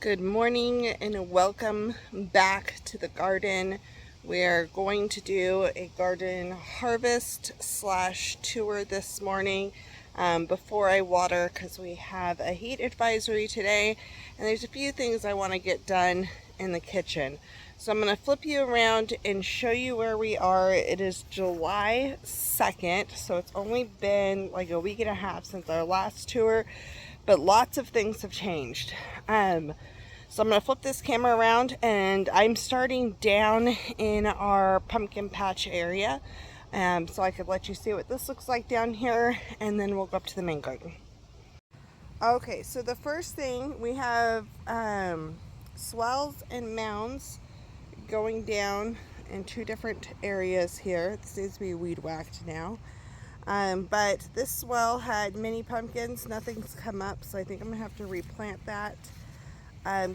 Good morning and welcome back to the garden. We're going to do a garden harvest / tour this morning before I water, because we have a heat advisory today and there's a few things I want to get done in the kitchen. So I'm going to flip you around and show you where we are. It is July 2nd, so it's only been like a week and a half since our last tour, but lots of things have changed. So I'm going to flip this camera around, and I'm starting down in our pumpkin patch area, so I could let you see what this looks like down here, and then we'll go up to the main garden. Okay, so the first thing, we have swells and mounds going down in two different areas here. This needs to be weed whacked now. But this swell had mini pumpkins. Nothing's come up, so I think I'm going to have to replant that.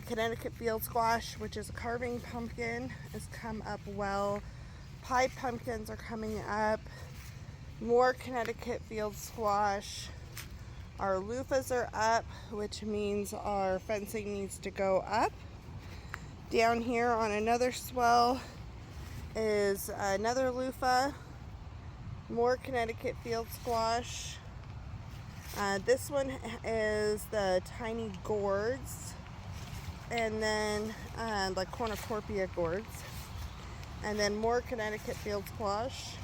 Connecticut field squash, which is a carving pumpkin, has come up well. Pie pumpkins are coming up. More Connecticut field squash. Our loofahs are up, which means our fencing needs to go up. Down here on another swell is another loofah. More Connecticut field squash. This one is the tiny gourds, and then like cornucopia gourds, and then more Connecticut field squash.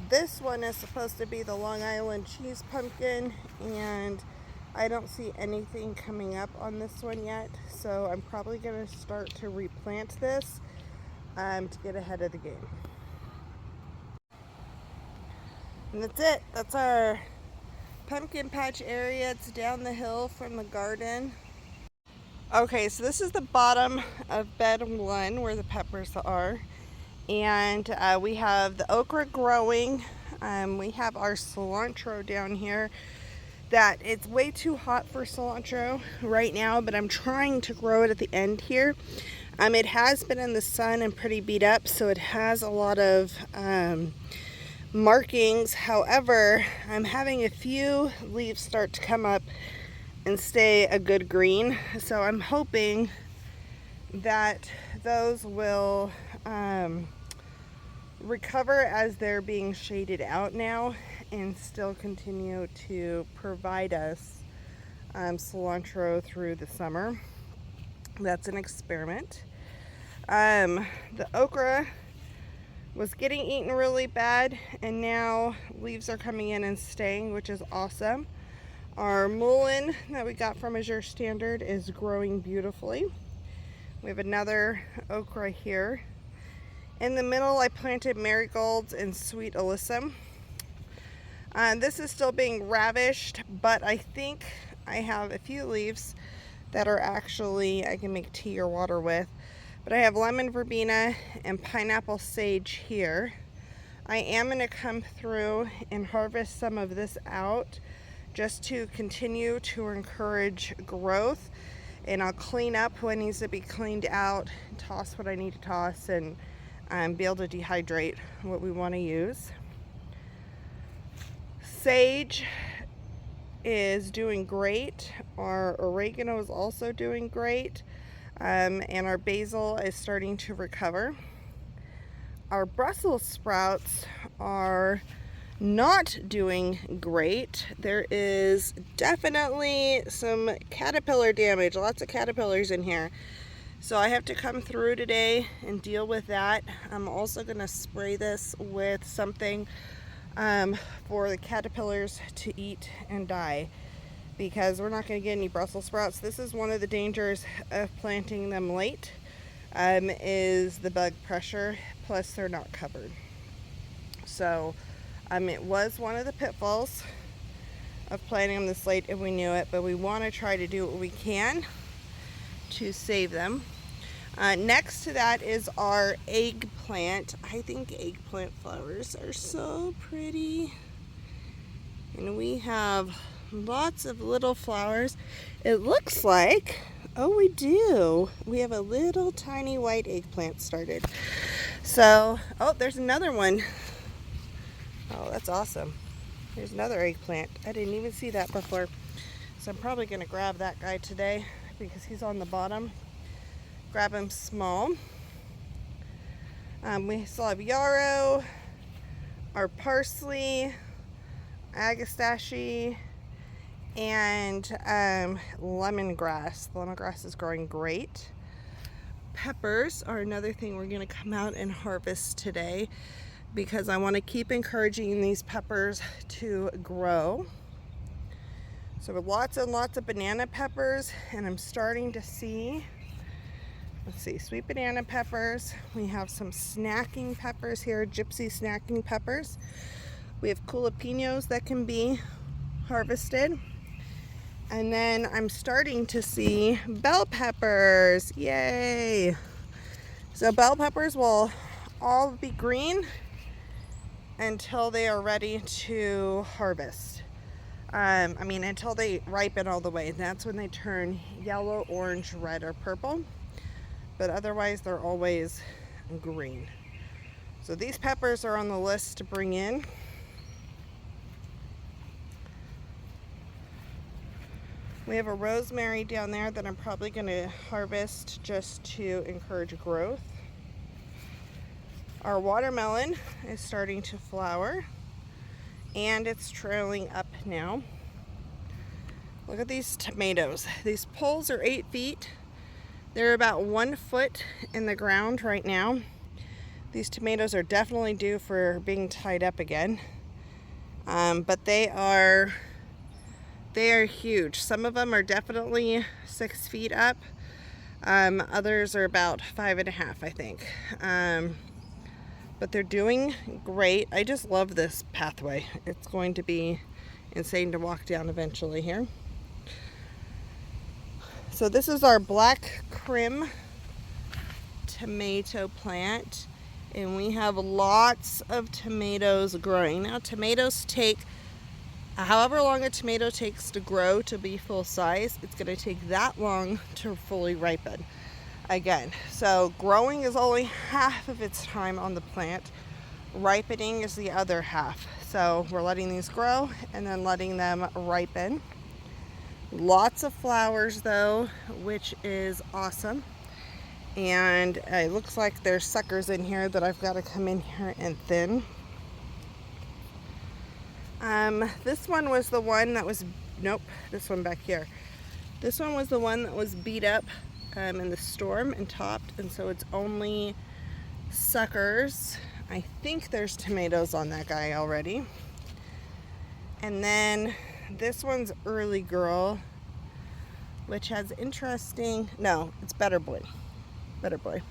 This one is supposed to be the Long Island cheese pumpkin, and I don't see anything coming up on this one yet, so I'm probably going to start to replant this to get ahead of the game. And that's it. That's our pumpkin patch area. It's down the hill from the garden. Okay, so this is the bottom of bed 1 where the peppers are, and we have the okra growing. We have our cilantro down here that it's way too hot for cilantro right now, but I'm trying to grow it at the end here. It has been in the sun and pretty beat up, so it has a lot of markings. However, I'm having a few leaves start to come up and stay a good green, so I'm hoping that those will recover as they're being shaded out now and still continue to provide us cilantro through the summer. That's an experiment. The okra was getting eaten really bad, and now leaves are coming in and staying, which is awesome. Our mullein that we got from Azure Standard is growing beautifully. We have another okra here. In the middle, I planted marigolds and sweet alyssum. This is still being ravished, but I think I have a few leaves that are actually I can make tea or water with. But I have lemon verbena and pineapple sage here. I am going to come through and harvest some of this out just to continue to encourage growth, and I'll clean up what needs to be cleaned out, toss what I need to toss, and be able to dehydrate what we want to use. Sage is doing great. Our oregano is also doing great, and our basil is starting to recover. Our Brussels sprouts are not doing great. There is definitely some caterpillar damage, lots of caterpillars in here, so I have to come through today and deal with that. I'm also going to spray this with something for the caterpillars to eat and die, because we're not going to get any Brussels sprouts. This is one of the dangers of planting them late, is the bug pressure, plus they're not covered. So it was one of the pitfalls of planting them this late if we knew it, but we want to try to do what we can to save them. Next to that is our eggplant. I think eggplant flowers are so pretty, and we have lots of little flowers. It looks like, oh, we do. We have a little tiny white eggplant started. So, oh, there's another one. Oh, that's awesome. There's another eggplant. I didn't even see that before. So I'm probably going to grab that guy today. because he's on the bottom. Grab him small. We still have yarrow, our parsley, agastache, and lemongrass. The lemongrass is growing great. Peppers are another thing we're going to come out and harvest today because I want to keep encouraging these peppers to grow. So lots and lots of banana peppers, and I'm starting to see, let's see, sweet banana peppers. We have some snacking peppers here, gypsy snacking peppers. We have jalapenos that can be harvested. And then I'm starting to see bell peppers. Yay! So bell peppers will all be green until they are ready to harvest. Until they ripen all the way. That's when they turn yellow, orange, red, or purple. But otherwise, they're always green. So these peppers are on the list to bring in. We have a rosemary down there that I'm probably going to harvest just to encourage growth. Our watermelon is starting to flower, and it's trailing up now. Look at these tomatoes. These poles are 8 feet. They're about 1 foot in the ground right now. These tomatoes are definitely due for being tied up again. But they are huge. Some of them are definitely 6 feet up. Others are about 5.5, I think. But they're doing great. I just love this pathway. It's going to be insane to walk down eventually here. So this is our black crim tomato plant, and we have lots of tomatoes growing. Now tomatoes take, however long a tomato takes to grow to be full size, it's going to take that long to fully ripen again. So growing is only half of its time on the plant. Ripening is the other half. So we're letting these grow and then letting them ripen. Lots of flowers though, which is awesome. And it looks like there's suckers in here that I've got to come in here and thin. This one was the one that was, nope, this one back here. This one was the one that was beat up in the storm and topped, and so it's only suckers. I think there's tomatoes on that guy already. And then this one's Early Girl, which has interesting, no, it's Better Boy. Better Boy.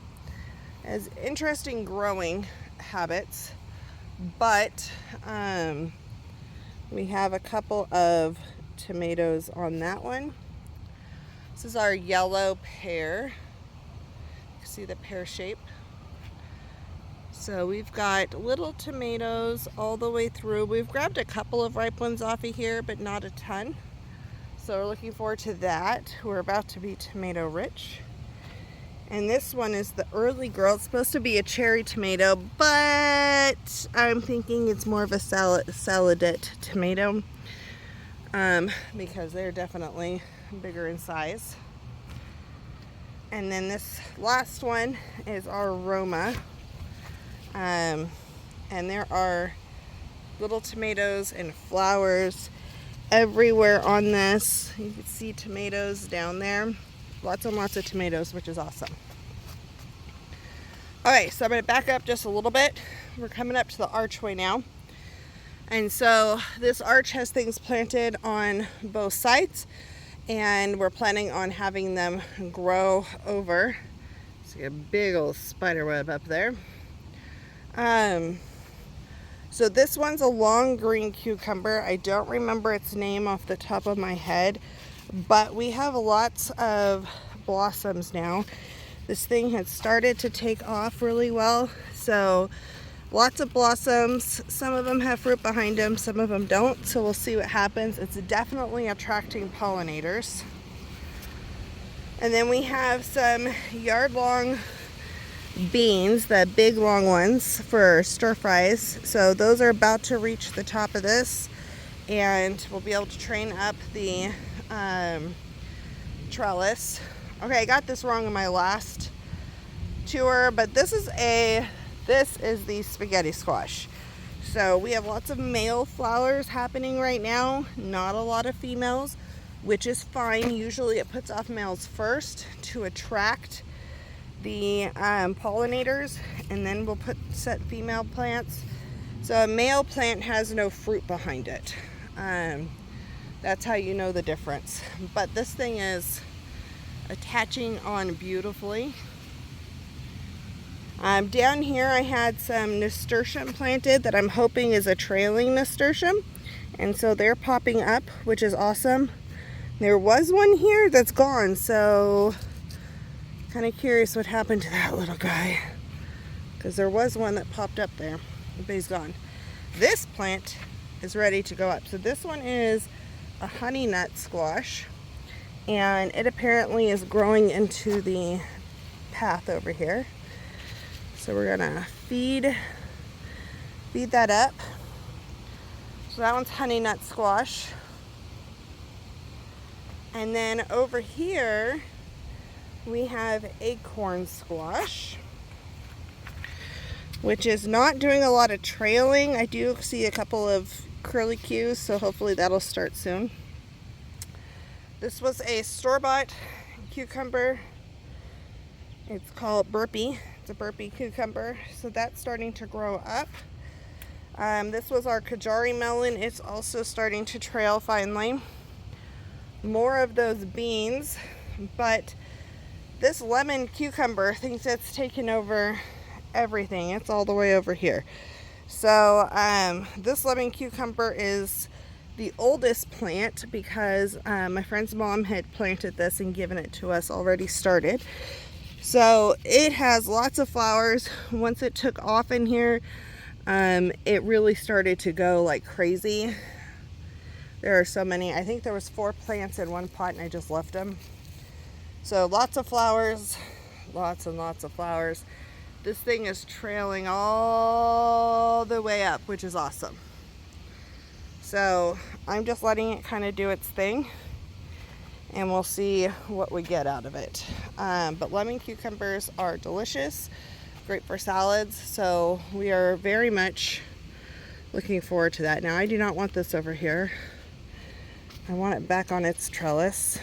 Has interesting growing habits, but we have a couple of tomatoes on that one. This is our yellow pear. You can see the pear shape. So we've got little tomatoes all the way through. We've grabbed a couple of ripe ones off of here, but not a ton. So we're looking forward to that. We're about to be tomato rich. And this one is the Early Girl. It's supposed to be a cherry tomato, but I'm thinking it's more of a saladette tomato because they're definitely bigger in size. And then this last one is our Roma. And there are little tomatoes and flowers everywhere on this. You can see tomatoes down there. Lots and lots of tomatoes, which is awesome. Alright, so I'm going to back up just a little bit. We're coming up to the archway now. And so this arch has things planted on both sides, and we're planning on having them grow over. See a big old spider web up there. So this one's a long green cucumber. I don't remember its name off the top of my head, but we have lots of blossoms now. This thing has started to take off really well, so lots of blossoms. Some of them have fruit behind them, some of them don't, so we'll see what happens. It's definitely attracting pollinators. And then we have some yard-long beans, the big long ones for stir fries. So those are about to reach the top of this, and we'll be able to train up the trellis. Okay, I got this wrong in my last tour, but this is the spaghetti squash. So we have lots of male flowers happening right now, not a lot of females, which is fine. Usually it puts off males first to attract the pollinators, and then we'll set female plants. So a male plant has no fruit behind it. That's how you know the difference. But this thing is attaching on beautifully. Down here I had some nasturtium planted that I'm hoping is a trailing nasturtium, and so they're popping up, which is awesome. There was one here that's gone, so kind of curious what happened to that little guy, because there was one that popped up there, but he's gone. This plant is ready to go up. So this one is a honey nut squash, and it apparently is growing into the path over here. So we're gonna feed that up. So that one's honey nut squash. And then over here we have acorn squash, which is not doing a lot of trailing. I do see a couple of curlicues, so hopefully that'll start soon. This was a store-bought cucumber. It's called Burpee. It's a Burpee cucumber, so that's starting to grow up. This was our Kajari melon. It's also starting to trail finally. More of those beans, but this lemon cucumber thinks it's taken over everything. It's all the way over here. So this lemon cucumber is the oldest plant because my friend's mom had planted this and given it to us already started. So it has lots of flowers. Once it took off in here, it really started to go like crazy. There are so many. I think there was 4 plants in one pot and I just left them. So lots of flowers, lots and lots of flowers. This thing is trailing all the way up, which is awesome. So I'm just letting it kind of do its thing, and we'll see what we get out of it. But lemon cucumbers are delicious, great for salads, so we are very much looking forward to that. Now I do not want this over here. I want it back on its trellis,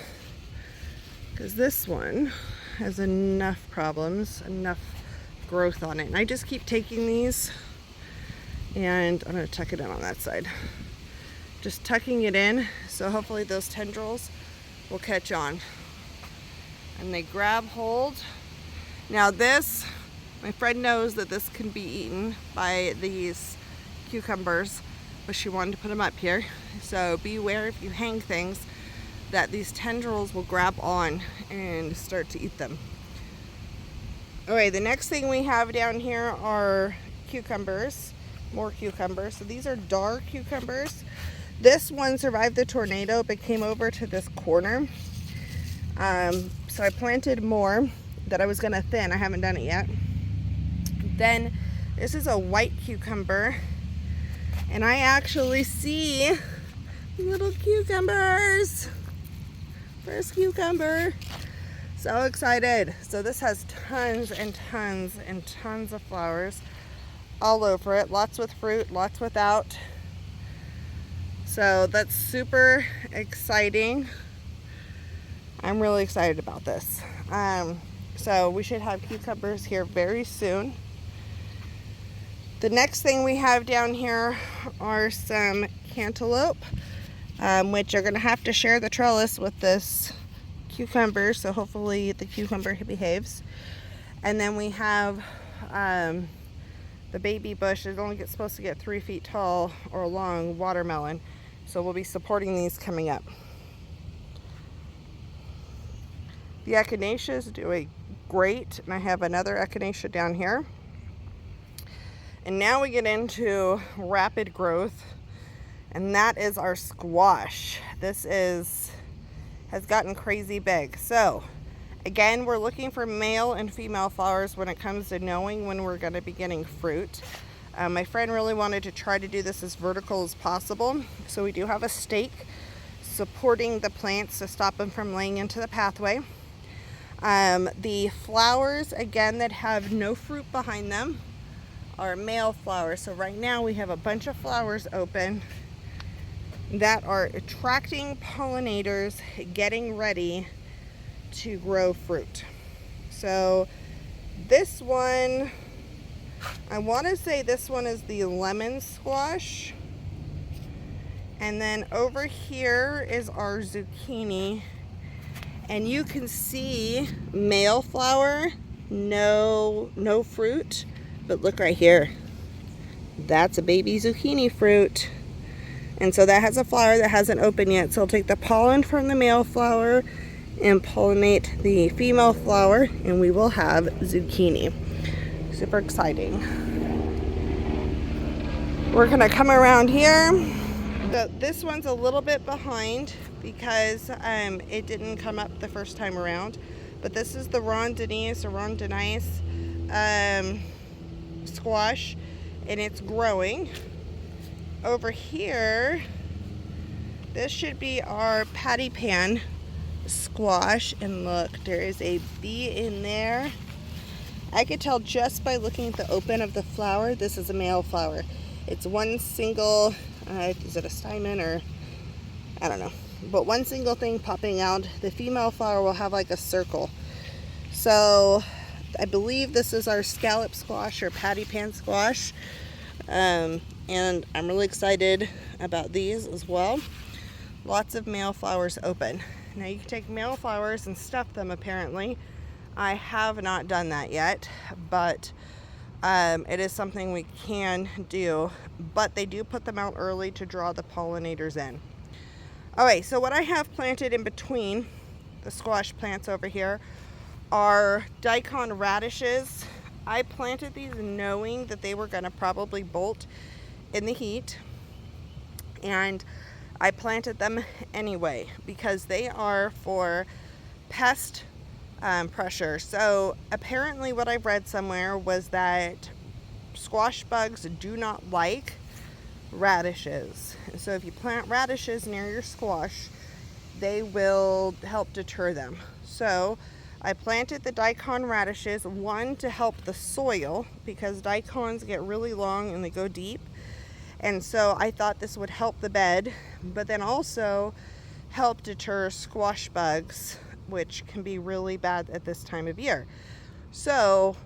because this one has enough problems, enough growth on it. And I just keep taking these, and I'm going to tuck it in on that side. Just tucking it in, so hopefully those tendrils will catch on. And they grab hold. Now this, my friend knows that this can be eaten by these cucumbers, but she wanted to put them up here. So beware if you hang things that these tendrils will grab on and start to eat them. Okay, the next thing we have down here are cucumbers, more cucumbers. So these are dark cucumbers. This one survived the tornado but came over to this corner. So I planted more that I was gonna thin. I haven't done it yet. Then this is a white cucumber, and I actually see little cucumbers. First cucumber. So excited. So this has tons and tons and tons of flowers all over it. Lots with fruit, lots without. So that's super exciting. I'm really excited about this. So we should have cucumbers here very soon. The next thing we have down here are some cantaloupe, which are going to have to share the trellis with this cucumber, so hopefully the cucumber behaves. And then we have the baby bush. It's only supposed to get 3 feet tall or long watermelon, so we'll be supporting these coming up. The echinacea is doing great, and I have another echinacea down here. And now we get into rapid growth, and that is our squash. This has gotten crazy big. So again, we're looking for male and female flowers when it comes to knowing when we're going to be getting fruit. My friend really wanted to try to do this as vertical as possible, so we do have a stake supporting the plants to stop them from laying into the pathway. The flowers, again, that have no fruit behind them are male flowers. So right now we have a bunch of flowers open that are attracting pollinators, getting ready to grow fruit. So this one, I want to say this one is the lemon squash. And then over here is our zucchini. And you can see male flower, no fruit. But look right here. That's a baby zucchini fruit. And so that has a flower that hasn't opened yet. So I'll take the pollen from the male flower and pollinate the female flower, and we will have zucchini. Super exciting. We're gonna come around here. So this one's a little bit behind because it didn't come up the first time around. But this is the rondinese squash, and it's growing. Over here, this should be our patty pan squash, and look, there is a bee in there. I could tell just by looking at the open of the flower, this is a male flower. It's one single, is it a stamen or, I don't know, but one single thing popping out. The female flower will have like a circle. So I believe this is our scallop squash or patty pan squash. And I'm really excited about these as well. Lots of male flowers open. Now you can take male flowers and stuff them apparently. I have not done that yet, but it is something we can do. But they do put them out early to draw the pollinators in. Okay, so what I have planted in between the squash plants over here are daikon radishes. I planted these knowing that they were going to probably bolt in the heat, and I planted them anyway because they are for pest pressure. So apparently what I've read somewhere was that squash bugs do not like radishes. So if you plant radishes near your squash, they will help deter them. So I planted the daikon radishes, one to help the soil because daikons get really long and they go deep. And so I thought this would help the bed, but then also help deter squash bugs, which can be really bad at this time of year. So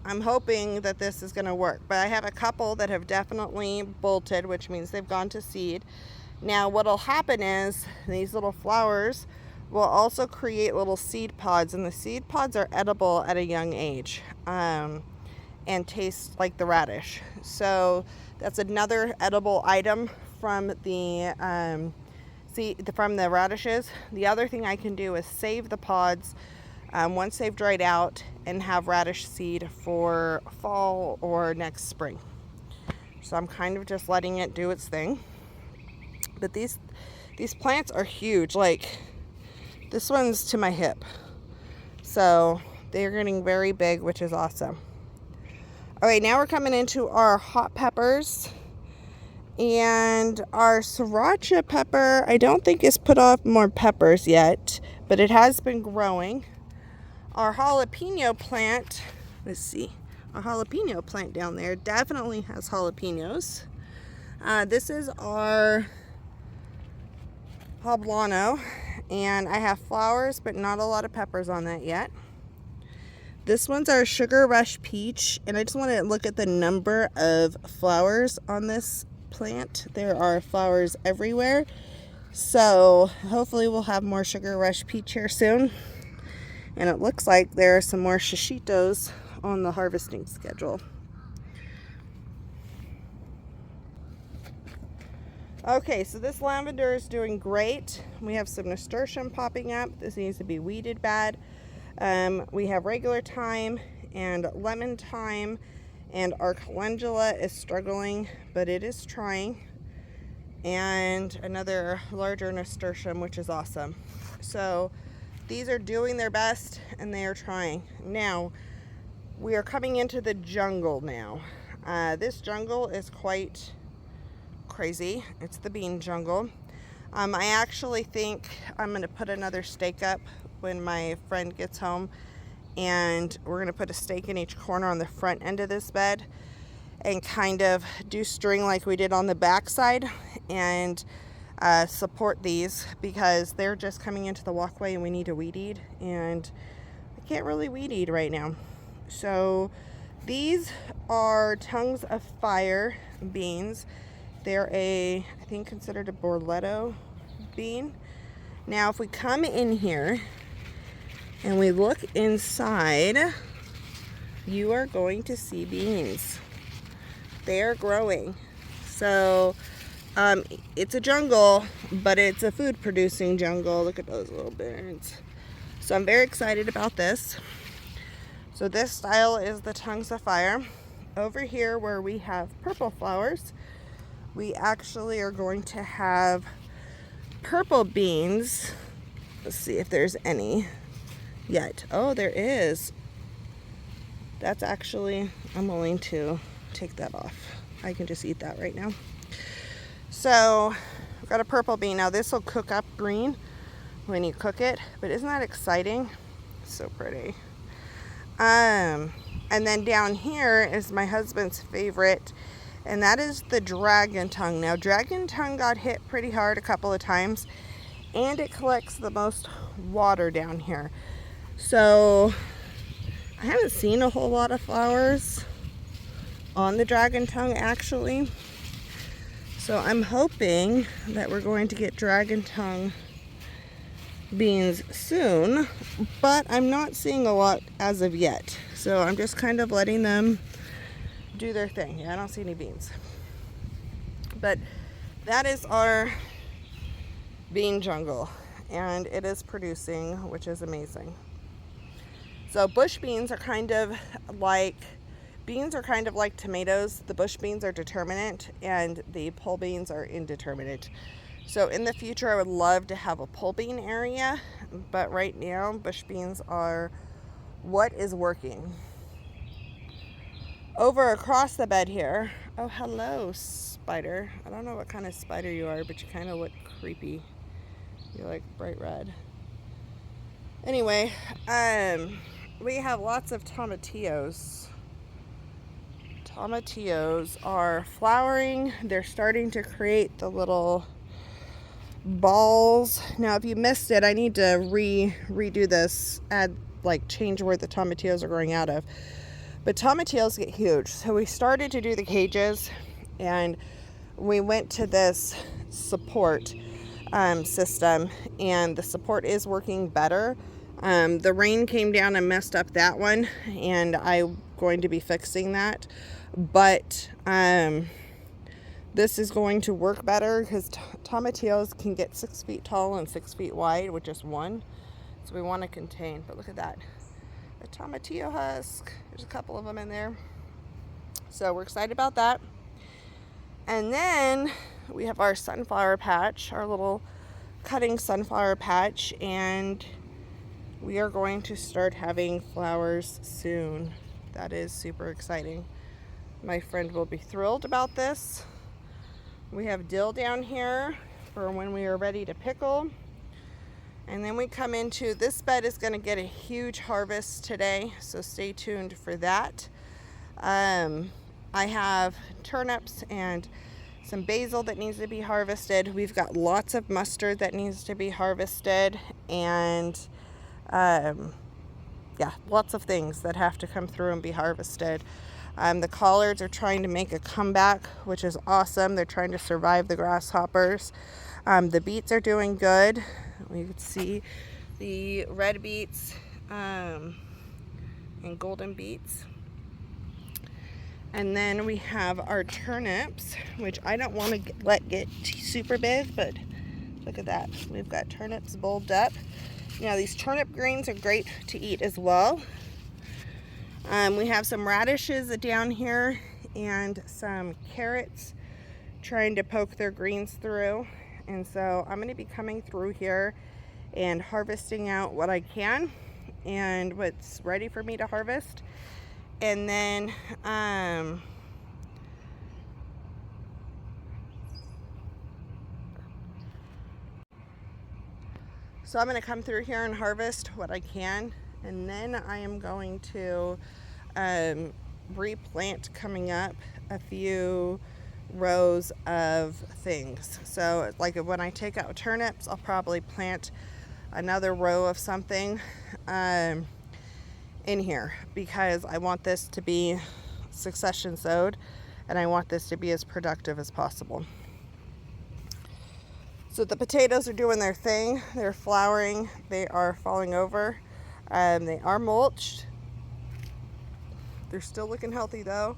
I'm hoping that this is going to work. But I have a couple that have definitely bolted, which means they've gone to seed. Now what'll happen is these little flowers will also create little seed pods, and the seed pods are edible at a young age and taste like the radish. So that's another edible item from the radishes. The other thing I can do is save the pods once they've dried out and have radish seed for fall or next spring. So I'm kind of just letting it do its thing. But these plants are huge. Like this one's to my hip. So they're getting very big, which is awesome. Okay, now we're coming into our hot peppers. And our sriracha pepper, I don't think is put off more peppers yet, but it has been growing. Our jalapeno plant, let's see, our jalapeno plant down there definitely has jalapenos. This is our poblano, and I have flowers, but not a lot of peppers on that yet. This one's our Sugar Rush peach, and I just want to look at the number of flowers on this plant. There are flowers everywhere, so hopefully we'll have more Sugar Rush peach here soon. And it looks like there are some more shishitos on the harvesting schedule. Okay, so this lavender is doing great. We have some nasturtium popping up. This needs to be weeded bad. We have regular thyme and lemon thyme, and our calendula is struggling, but it is trying. And another larger nasturtium, which is awesome. So these are doing their best and they are trying. Now, we are coming into the jungle now. This jungle is quite crazy. It's the bean jungle. I actually think I'm going to put another stake up when my friend gets home, and we're going to put a stake in each corner on the front end of this bed and kind of do string like we did on the back side and support these, because they're just coming into the walkway and we need to weed eat, and I can't really weed eat right now. So these are tongues of fire beans. They're I think considered a borletto bean. Now if we come in here and we look inside, you are going to see beans. They are growing. So it's a jungle, but it's a food producing jungle. Look at those little birds. So I'm very excited about this. So this style is the tongues of fire. Over here where we have purple flowers, we actually are going to have purple beans. Let's see if there's any yet. Oh, there is. That's actually, I'm willing to take that off. I can just eat that right now. So I've got a purple bean. Now this will cook up green when you cook it, but isn't that exciting? So pretty. And then down here is my husband's favorite, and that is the dragon tongue. Now dragon tongue got hit pretty hard a couple of times, and it collects the most water down here. So I haven't seen a whole lot of flowers on the dragon tongue actually. So I'm hoping that we're going to get dragon tongue beans soon, but I'm not seeing a lot as of yet. So I'm just kind of letting them do their thing. Yeah, I don't see any beans. But that is our bean jungle, and it is producing, which is amazing. So bush beans are kind of like tomatoes. The bush beans are determinate and the pole beans are indeterminate. So in the future, I would love to have a pole bean area, but right now, bush beans are what is working. Over across the bed here, oh hello spider. I don't know what kind of spider you are, but you kind of look creepy. You're like bright red. Anyway, we have lots of tomatillos. Tomatillos are flowering. They're starting to create the little balls. Now if you missed it, I need to redo this, change where the tomatillos are growing out of. But tomatillos get huge. So we started to do the cages, and we went to this support system, and the support is working better. The rain came down and messed up that one, and I'm going to be fixing that. But this is going to work better because tomatillos can get 6 feet tall and 6 feet wide with just one. So we want to contain. But look at that. A tomatillo husk. There's a couple of them in there. So we're excited about that. And then we have our sunflower patch, our little cutting sunflower patch, and we are going to start having flowers soon. That is super exciting. My friend will be thrilled about this. We have dill down here for when we are ready to pickle. And then we come into, this bed is going to get a huge harvest today, so stay tuned for that. I have turnips and some basil that needs to be harvested. We've got lots of mustard that needs to be harvested, and lots of things that have to come through and be harvested. The collards are trying to make a comeback, which is awesome. They're trying to survive the grasshoppers. The beets are doing good. You can see the red beets and golden beets. And then we have our turnips, which I don't want to let get super big, but look at that. We've got turnips bulbed up. Now these turnip greens are great to eat as well. We have some radishes down here and some carrots trying to poke their greens through. And so I'm going to be coming through here and harvesting out what I can and what's ready for me to harvest. And then So I'm going to come through here and harvest what I can, and then I am going to replant coming up a few rows of things. So like when I take out turnips, I'll probably plant another row of something in here, because I want this to be succession sowed and I want this to be as productive as possible. So the potatoes are doing their thing. They're flowering. They are falling over. They are mulched. They're still looking healthy though.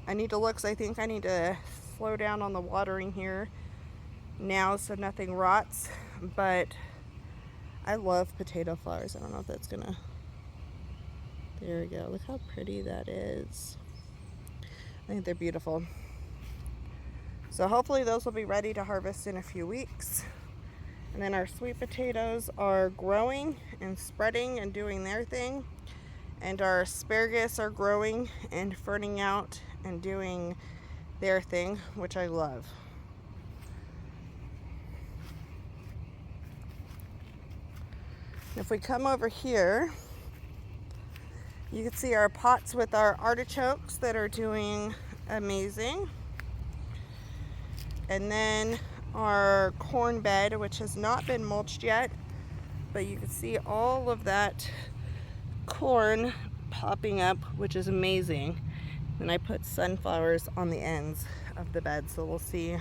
I need to look, so I think I need to slow down on the watering here now so nothing rots. But I love potato flowers. I don't know if that's gonna... There we go. Look how pretty that is. I think they're beautiful. So hopefully those will be ready to harvest in a few weeks. And then our sweet potatoes are growing and spreading and doing their thing. And our asparagus are growing and ferning out and doing their thing, which I love. If we come over here, you can see our pots with our artichokes that are doing amazing. And then our corn bed, which has not been mulched yet, but you can see all of that corn popping up, which is amazing. And I put sunflowers on the ends of the bed, so we'll see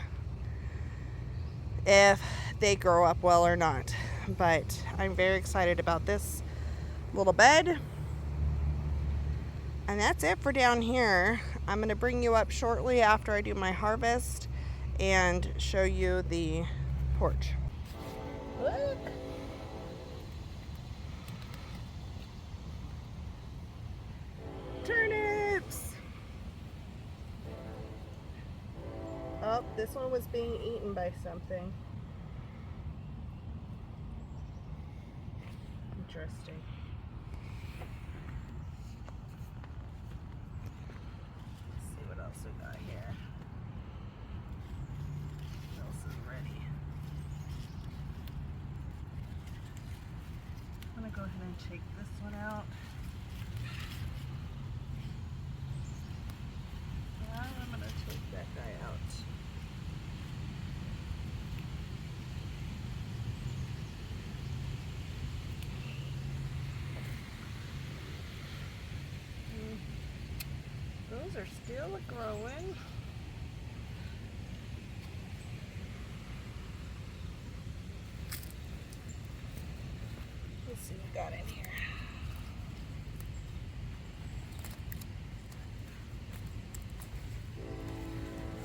if they grow up well or not. But I'm very excited about this little bed. And that's it for down here. I'm going to bring you up shortly after I do my harvest and show you the porch. Look. Turnips! Oh, this one was being eaten by something. Interesting. Let's see what else we got here. What else is ready? I'm gonna go ahead and take this one out. And I'm gonna take that guy out. Those are still growing. Let's see what we got in here.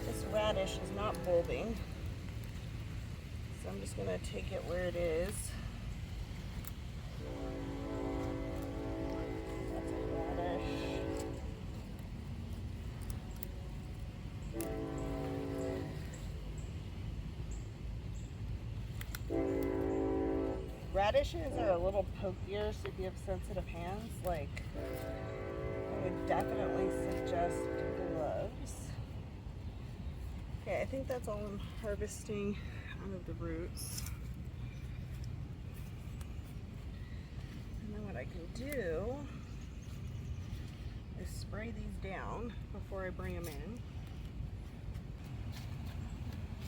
This radish is not bulbing, so I'm just going to take it where it is. That's a radish. Radishes are a little pokier, so if you have sensitive hands, like, I would definitely suggest gloves. Okay, I think that's all I'm harvesting out of the roots. And then what I can do is spray these down before I bring them in.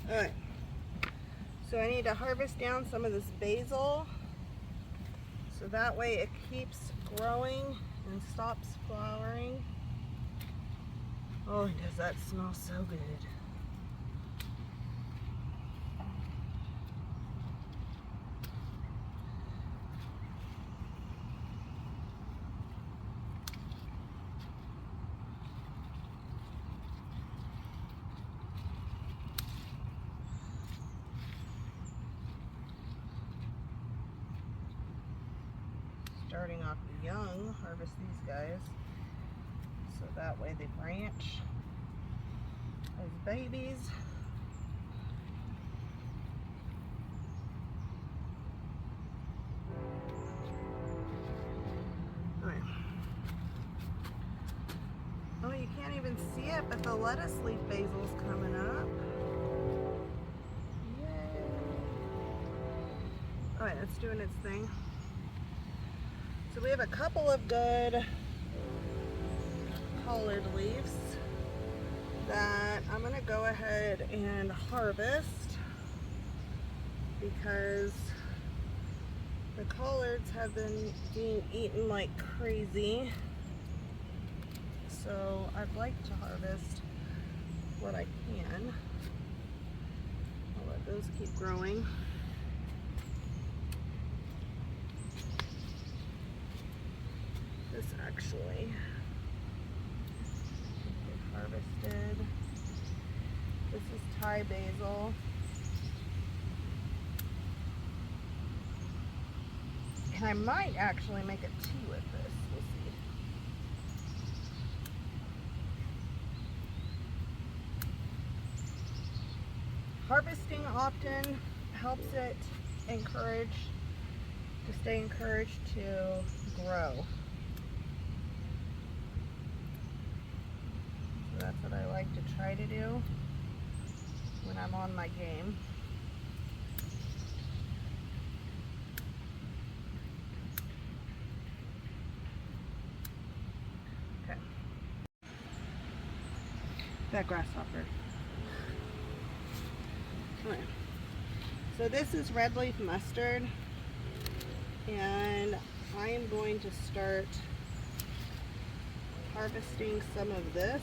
Alright, so I need to harvest down some of this basil, so that way it keeps growing and stops flowering. Oh, does that smell so good. Starting off young, harvest these guys, so that way they branch as babies. Alright. Oh, you can't even see it, but the lettuce leaf basil's coming up. Yay! Alright. it's doing its thing. So we have a couple of good collard leaves that I'm going to go ahead and harvest because the collards have been being eaten like crazy. So I'd like to harvest what I can. I'll let those keep growing. This actually get harvested. This is Thai basil. And I might actually make a tea with this. We'll see. Harvesting often helps it stay encouraged to grow. So that's what I like to try to do when I'm on my game. Okay. That grasshopper. Okay. So this is red leaf mustard, and I am going to start harvesting some of this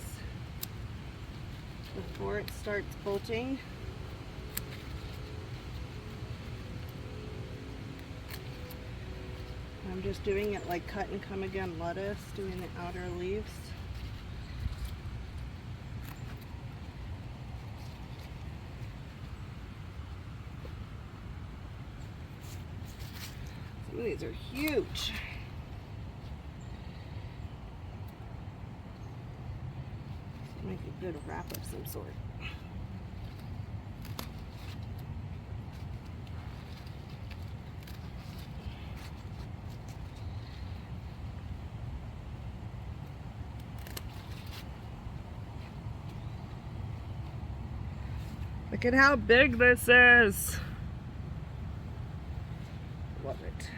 before it starts bolting. I'm just doing it like cut and come again lettuce, doing the outer leaves. Some of these are huge. Make a good wrap of some sort. Look at how big this is. Love it.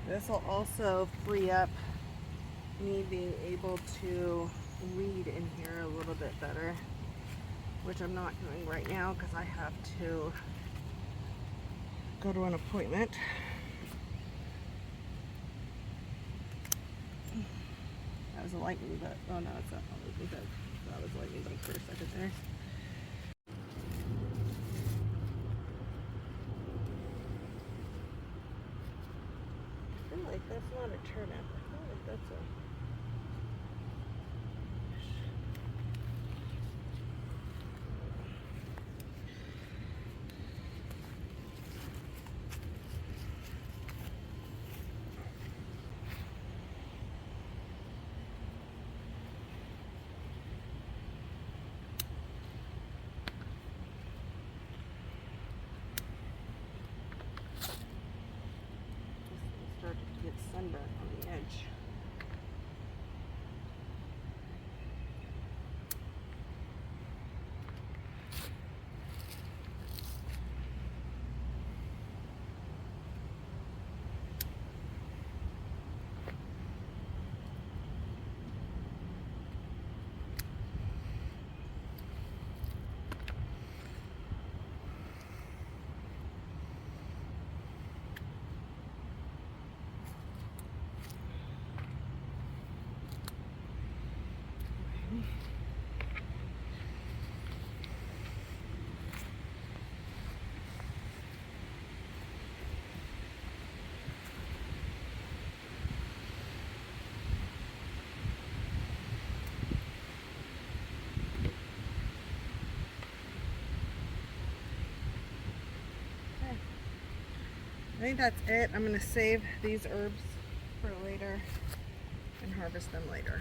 This will also free up me being able to read in here a little bit better, which I'm not doing right now because I have to go to an appointment. That was a lightning bug. Oh no, it's not a lightning bug. That was a lightning bug for a second there. I feel like that's not a turnip. I feel like that's a... started to get sunburnt on the edge. I think that's it. I'm going to save these herbs for later and harvest them later.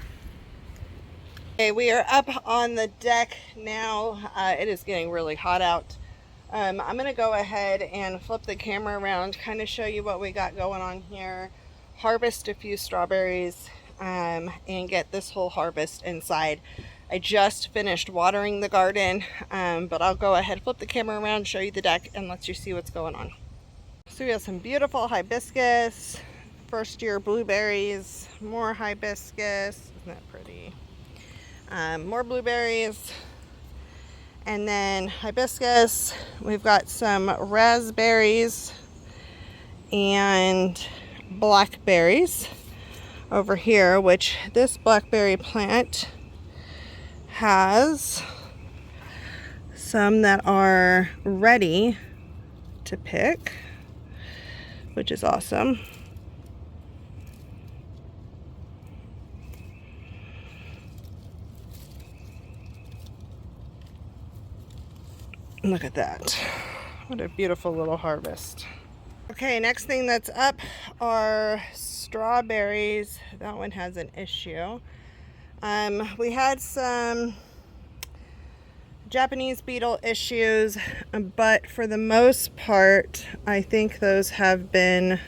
Okay, we are up on the deck now. It is getting really hot out. I'm going to go ahead and flip the camera around, kind of show you what we got going on here, harvest a few strawberries, and get this whole harvest inside. I just finished watering the garden, but I'll go ahead, flip the camera around, show you the deck, and let you see what's going on. So we have some beautiful hibiscus, first year blueberries, more hibiscus, isn't that pretty? More blueberries, and then hibiscus. We've got some raspberries and blackberries over here, which this blackberry plant has some that are ready to pick, which is awesome. Look at that. What a beautiful little harvest. Okay, next thing that's up are strawberries. That one has an issue. We had some Japanese beetle issues, but for the most part, I think those have been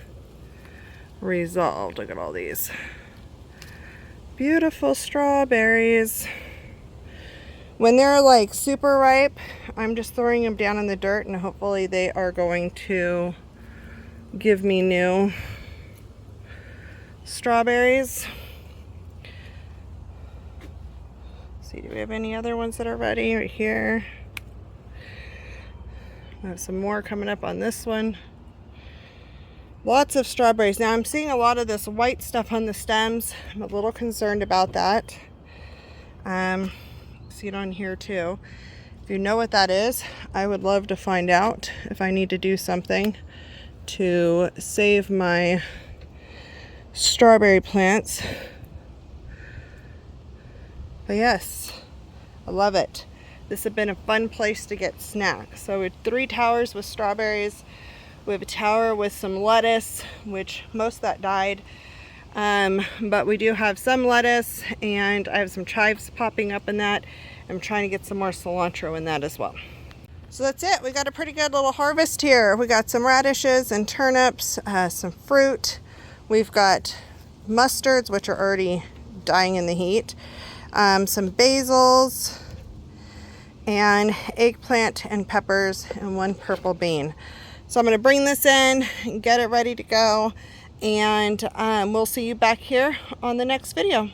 resolved. Look at all these beautiful strawberries. When they're like super ripe, I'm just throwing them down in the dirt, and hopefully they are going to give me new strawberries. Let's see, do we have any other ones that are ready right here? I have some more coming up on this one. Lots of strawberries. Now I'm seeing a lot of this white stuff on the stems. I'm a little concerned about that. See it on here too. If you know what that is, I would love to find out if I need to do something to save my strawberry plants. But yes, I love it. This has been a fun place to get snacks. So we have 3 towers with strawberries. We have a tower with some lettuce, which most of that died. But we do have some lettuce, and I have some chives popping up in that. I'm trying to get some more cilantro in that as well. So that's it. We got a pretty good little harvest here. We got some radishes and turnips, some fruit. We've got mustards, which are already dying in the heat, some basils, and eggplant and peppers, and 1 purple bean. So I'm going to bring this in and get it ready to go, and we'll see you back here on the next video.